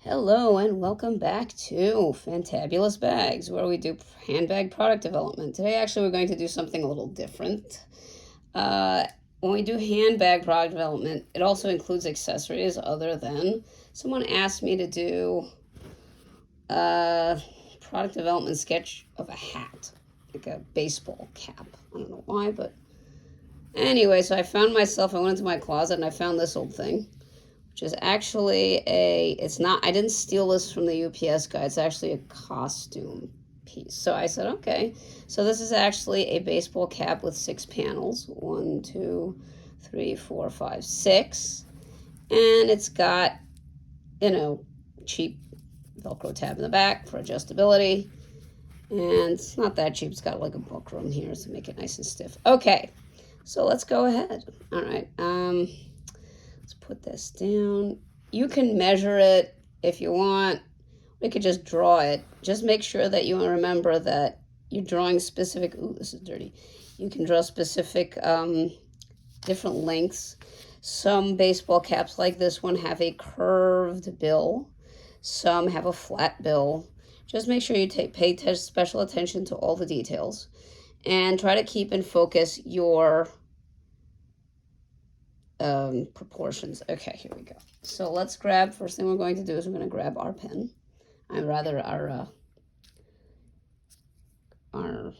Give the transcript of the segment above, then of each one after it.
Hello and welcome back to Fantabulous Bags, where we do handbag product development. Today, actually, we're going to do something a little different. Uh, when we do handbag product development, it also includes accessories other than someone asked me to do a product development sketch of a hat, like a baseball cap. I don't know why, but anyway, so I went into my closet and I found this old thing, which is actually it's not, I didn't steal this from the UPS guy. It's actually a costume piece. So I said, okay. So this is actually a baseball cap with 6 panels. 1, 2, 3, 4, 5, 6. And it's got, cheap Velcro tab in the back for adjustability. And it's not that cheap. It's got like a buckram here to make it nice and stiff. Okay. So let's go ahead. All right. Let's put this down. You can measure it if you want. We could just draw it. Just make sure that you remember that you're drawing specific, ooh, this is dirty. You can draw specific different lengths. Some baseball caps like this one have a curved bill. Some have a flat bill. Just make sure you pay special attention to all the details and try to keep in focus your proportions. Okay, here we go. So let's grab, first thing we're going to do is we're going to grab our pen. Our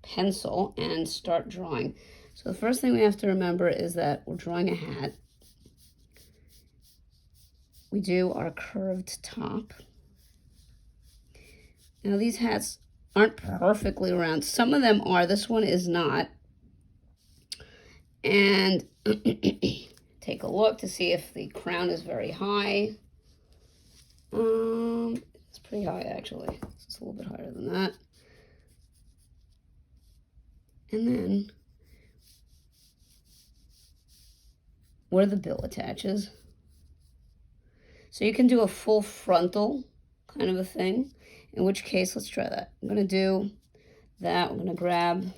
pencil and start drawing. So the first thing we have to remember is that we're drawing a hat. We do our curved top. Now these hats aren't perfectly round. Some of them are. This one is not. And take a look to see if the crown is very high. It's pretty high actually. It's a little bit higher than that. And then where the bill attaches. So you can do a full frontal kind of a thing, in which case, let's try that. I'm going to do that. I'm going to grab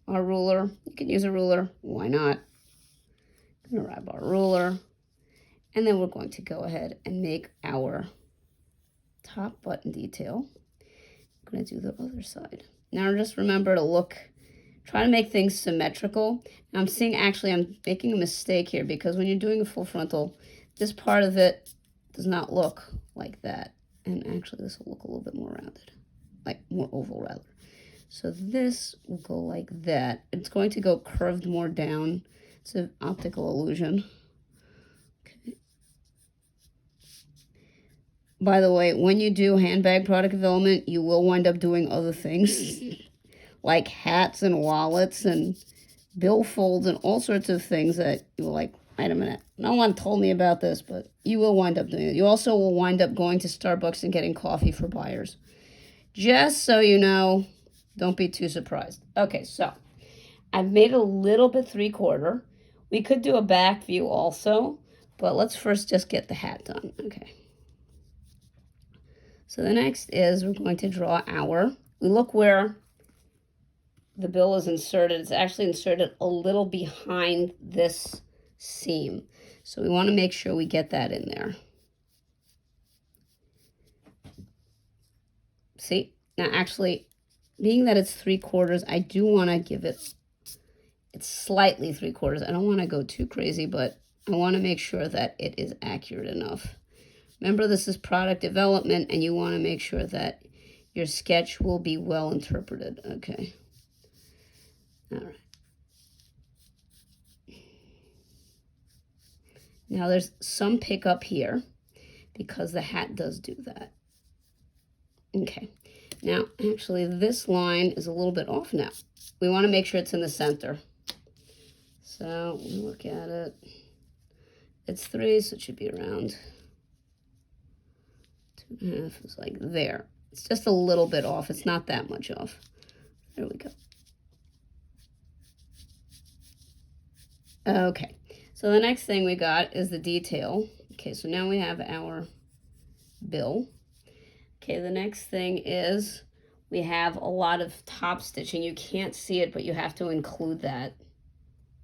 our ruler. You can use a ruler. Why not? I'm going to grab our ruler. And then we're going to go ahead and make our top button detail. I'm going to do the other side. Now just remember to try to make things symmetrical. Now I'm making a mistake here because when you're doing a full frontal, this part of it does not look like that. And actually this will look a little bit more rounded, like more oval rather. So this will go like that. It's going to go curved more down. It's an optical illusion. Okay. By the way, when you do handbag product development, you will wind up doing other things like hats and wallets and billfolds and all sorts of things that you will like, wait a minute, no one told me about this, but you will wind up doing it. You also will wind up going to Starbucks and getting coffee for buyers. Just so you know, don't be too surprised. Okay, so I've made a little bit 3/4. We could do a back view also, but let's first just get the hat done. Okay. So the next is we're going to draw we look where the bill is inserted. It's actually inserted a little behind this seam. So we want to make sure we get that in there. See, now actually, being that it's 3/4, I do want to give it's slightly 3/4. I don't want to go too crazy, but I want to make sure that it is accurate enough. Remember, this is product development, and you want to make sure that your sketch will be well interpreted. Okay. All right. Now there's some pickup here because the hat does do that. Okay. Now, actually, this line is a little bit off now. We want to make sure it's in the center. So we look at it. It's 3, so it should be around 2.5. It's like there. It's just a little bit off. It's not that much off. There we go. Okay. So the next thing we got is the detail. Okay, so now we have our bill. Okay, the next thing is we have a lot of top stitching. You can't see it, but you have to include that,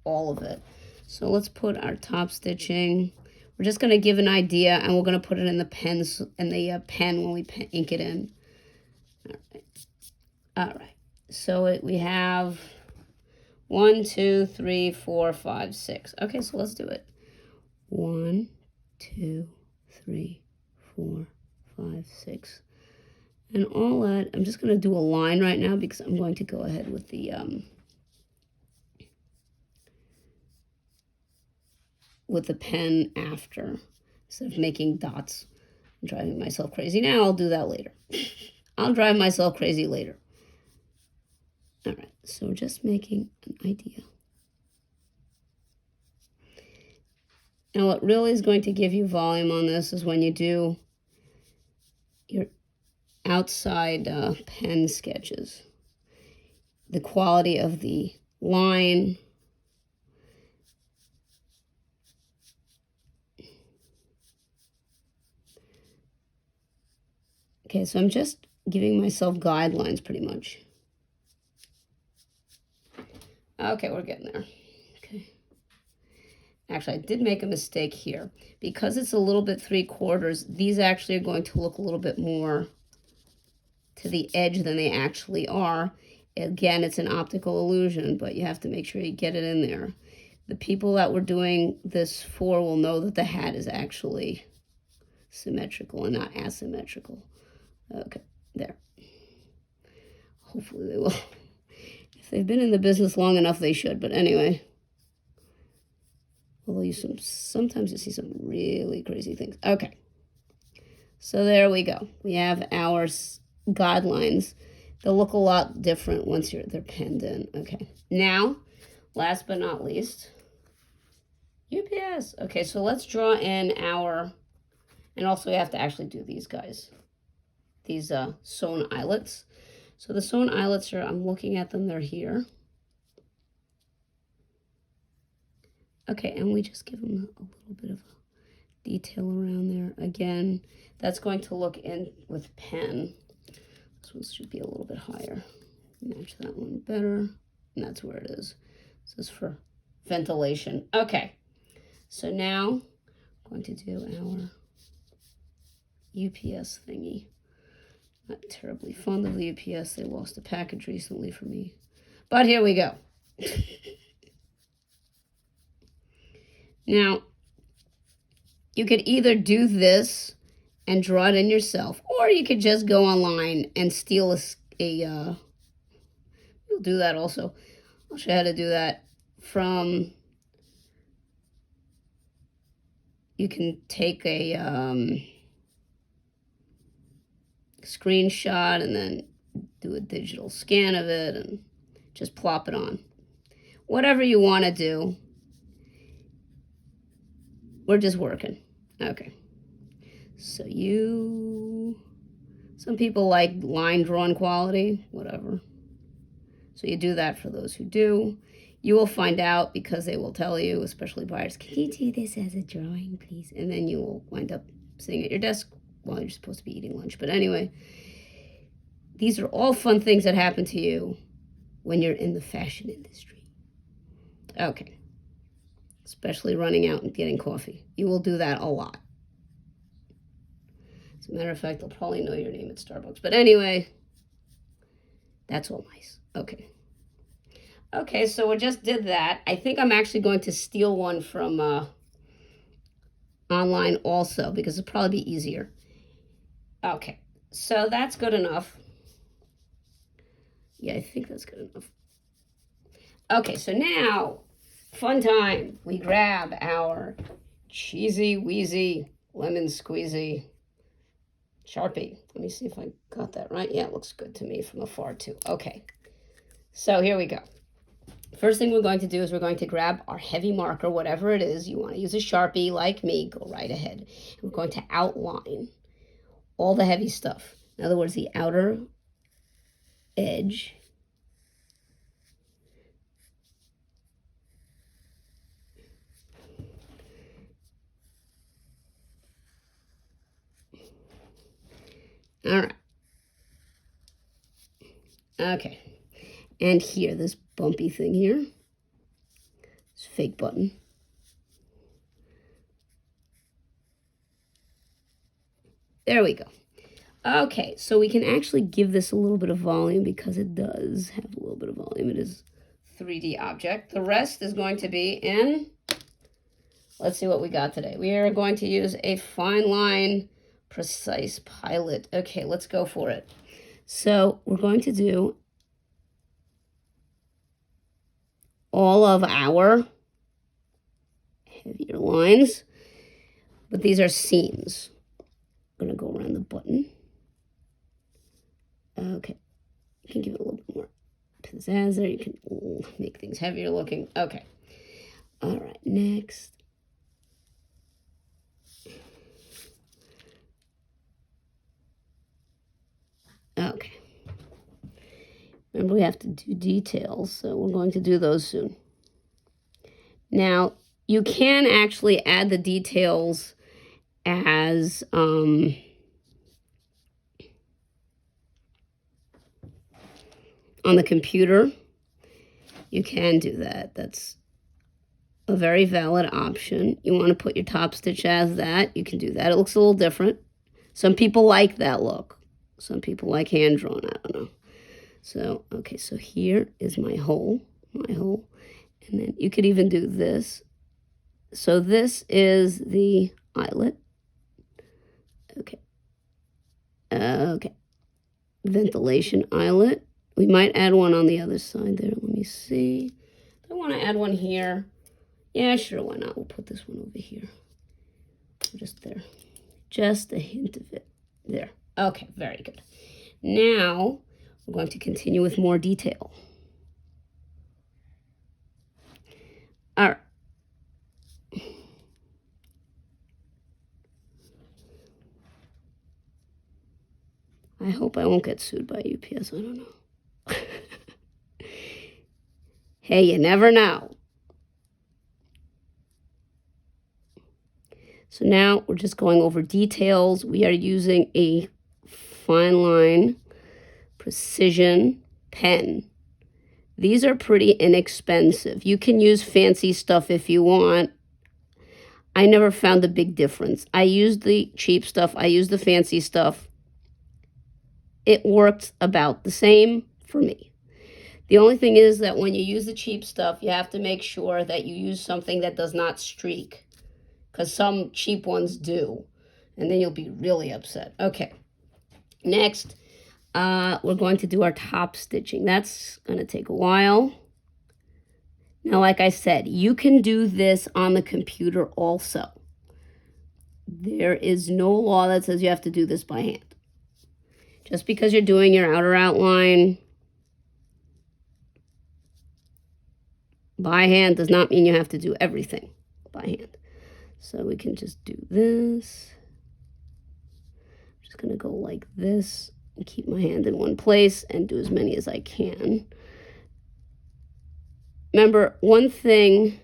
all of it. So let's put our top stitching. We're just going to give an idea, and we're going to put it in the pens in the pen when we ink it in. All right. So we have 1, 2, 3, 4, 5, 6. Okay, so let's do it. 1, 2, 3, 4, 5, 6. And all that, I'm just going to do a line right now because I'm going to go ahead with the pen after, instead of making dots and driving myself crazy. Now I'll do that later. I'll drive myself crazy later. All right, so we're just making an idea. Now what really is going to give you volume on this is when you do your outside pen sketches. The quality of the line, okay, so I'm just giving myself guidelines pretty much. Okay, we're getting there. Okay. Actually, I did make a mistake here. Because it's a little bit 3/4, these actually are going to look a little bit more to the edge than they actually are. Again, it's an optical illusion, but you have to make sure you get it in there. The people that we're doing this for will know that the hat is actually symmetrical and not asymmetrical. Okay, there. Hopefully they will. If they've been in the business long enough, they should. But anyway, although sometimes you see some really crazy things. Okay, so there we go. We have our guidelines. They'll look a lot different once they're penned in. Okay, now, last but not least, UPS. Okay, so let's draw in our, and also we have to actually do these guys, these sewn eyelets. So the sewn eyelets are, I'm looking at them, they're here. Okay, and we just give them a little bit of a detail around there. Again, that's going to look in with pen. This one should be a little bit higher. Match that one better. And that's where it is. This is for ventilation. Okay, so now I'm going to do our UPS thingy. Not terribly fond of the UPS. They lost a package recently for me. But here we go. Now, you could either do this and draw it in yourself, or you could just go online and steal you'll do that also. I'll show you how to do that from, you can take a screenshot and then do a digital scan of it and just plop it on. Whatever you want to do. We're just working. Okay. So some people like line drawn quality, whatever. So you do that for those who do. You will find out because they will tell you, especially buyers, can you do this as a drawing, please? And then you will wind up sitting at your desk while you're supposed to be eating lunch. But anyway, these are all fun things that happen to you when you're in the fashion industry. Okay. Especially running out and getting coffee. You will do that a lot. As a matter of fact, they'll probably know your name at Starbucks. But anyway, that's all nice. Okay. Okay, so we just did that. I think I'm actually going to steal one from online also because it'll probably be easier. Okay, so that's good enough. Yeah, I think that's good enough. Okay, so now, fun time. We grab our cheesy, wheezy, lemon squeezy Sharpie. Let me see if I got that right. Yeah, it looks good to me from afar too. Okay, so here we go. First thing we're going to do is we're going to grab our heavy marker, whatever it is. You want to use a Sharpie like me, go right ahead. We're going to outline all the heavy stuff. In other words, the outer edge. All right. Okay. And here, this bumpy thing here. This fake button. There we go. Okay, so we can actually give this a little bit of volume because it does have a little bit of volume. It is 3D object. The rest is going to be in, let's see what we got today. We are going to use a fine line precise pilot. Okay, let's go for it. So we're going to do all of our heavier lines, but these are seams. I'm going to go around the button. Okay, you can give it a little bit more pizzazz there. You can make things heavier looking. Okay. All right, next. Okay. Remember, we have to do details, so we're going to do those soon. Now, you can actually add the details as on the computer. You can do that. That's a very valid option. You want to put your top stitch as that, you can do that. It looks a little different. Some people like that look. Some people like hand drawn, I don't know. So, okay, so here is my hole. And then you could even do this. So this is the eyelet. Okay. Okay. Ventilation eyelet. We might add one on the other side there. Let me see. I want to add one here. Yeah, sure, why not? We'll put this one over here. Just there. Just a hint of it. There. Okay, very good. Now, we're going to continue with more detail. All right. I hope I won't get sued by UPS. I don't know. Hey, you never know. So now we're just going over details. We are using a fine line precision pen. These are pretty inexpensive. You can use fancy stuff if you want. I never found a big difference. I used the cheap stuff. I used the fancy stuff. It worked about the same for me. The only thing is that when you use the cheap stuff, you have to make sure that you use something that does not streak, because some cheap ones do, and then you'll be really upset. Okay, next, we're going to do our top stitching. That's going to take a while. Now, like I said, you can do this on the computer also. There is no law that says you have to do this by hand. Just because you're doing your outer outline by hand does not mean you have to do everything by hand. So we can just do this. I'm just going to go like this and keep my hand in one place and do as many as I can. Remember, one thing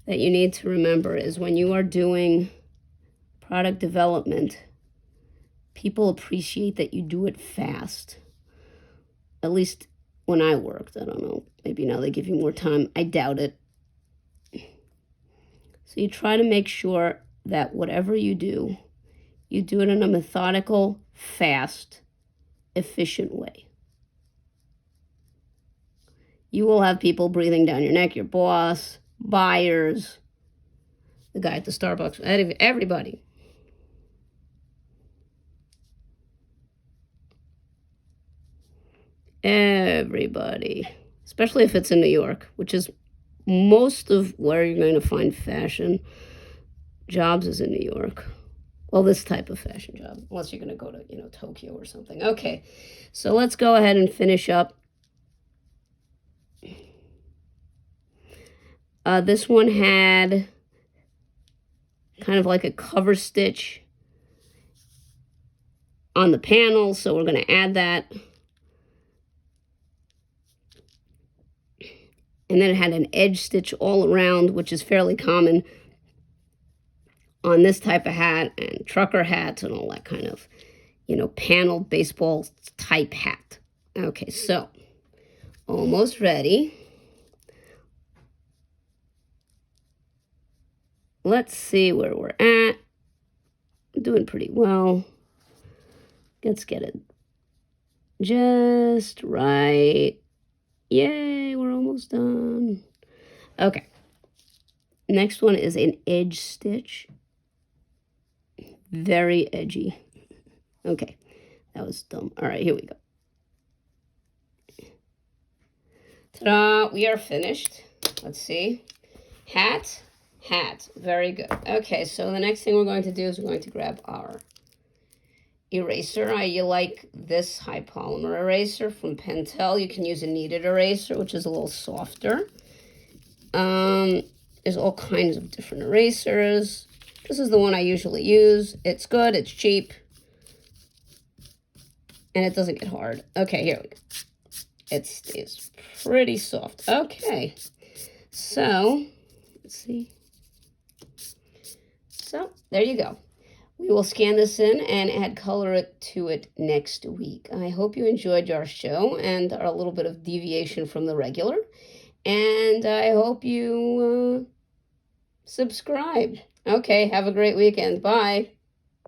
that you need to remember is when you are doing product development, people appreciate that you do it fast. At least when I worked, I don't know, maybe now they give you more time. I doubt it. So you try to make sure that whatever you do it in a methodical, fast, efficient way. You will have people breathing down your neck, your boss, buyers, the guy at the Starbucks, everybody. Everybody, especially if it's in New York, which is most of where you're going to find fashion jobs is in New York. Well, this type of fashion job, unless you're going to go to, Tokyo or something. Okay, so let's go ahead and finish up. This one had kind of like a cover stitch on the panel, so we're going to add that. And then it had an edge stitch all around, which is fairly common on this type of hat and trucker hats and all that kind of, panel baseball type hat. Okay, so almost ready. Let's see where we're at. I'm doing pretty well. Let's get it just right. Yay, we're almost done. Okay. Next one is an edge stitch. Very edgy. Okay, that was dumb. All right, here we go. Ta-da, we are finished. Let's see. Hat, hat. Very good. Okay, so the next thing we're going to do is we're going to grab our eraser. You like this high polymer eraser from Pentel. You can use a kneaded eraser, which is a little softer. There's all kinds of different erasers. This is the one I usually use. It's good, it's cheap, and it doesn't get hard. Okay, here we go. It stays pretty soft. Okay, so let's see. So there you go. We will scan this in and add color to it next week. I hope you enjoyed our show and our little bit of deviation from the regular. And I hope you subscribe. Okay, have a great weekend. Bye.